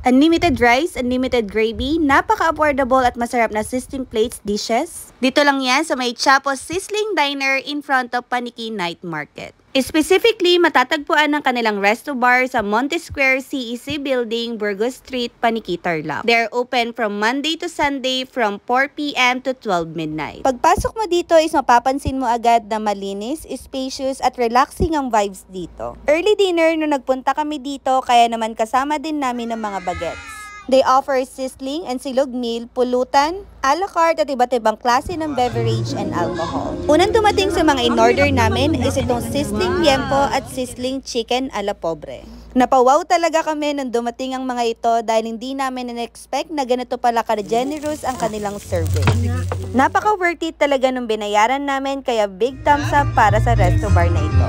Unlimited rice, unlimited gravy, napaka-affordable at masarap na sizzling plates dishes. Dito lang yan sa may Chapo Sizzling Diner in front of Paniki Night Market. Specifically, matatagpuan ng kanilang resto bar sa Monte Square CEC Building, Burgos Street, Paniki, Tarlac. They're open from Monday to Sunday from 4 p.m. to 12 midnight. Pagpasok mo dito is mapapansin mo agad na malinis, spacious at relaxing ang vibes dito. Early dinner nung nagpunta kami dito kaya naman kasama din namin ng mga bagets. They offer sizzling and silog meal, pulutan, a la carte at iba't ibang klase ng beverage and alcohol. Unang dumating sa mga in-order namin is itong sizzling liempo at sizzling chicken a la pobre. Napawaw talaga kami nung dumating ang mga ito dahil hindi namin in-expect na ganito pala ka-generous ang kanilang service. Napaka-worth it talaga nung binayaran namin kaya big thumbs up para sa resto bar na ito.